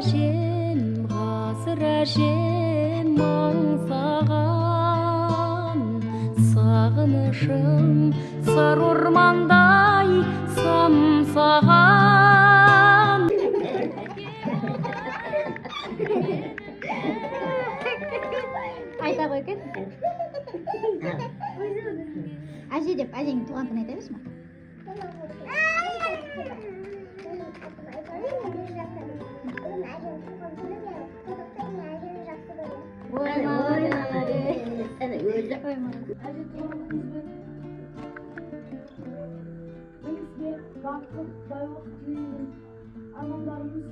әжем, ғасыр әжем аңсаған, сағынышым сары ормандай самсаған. Айта қой екен. Әже деп әжеңнің туған күнін айта берсін. Ой, молодец. Бақыт, байлық тілеймін. Армандарымыз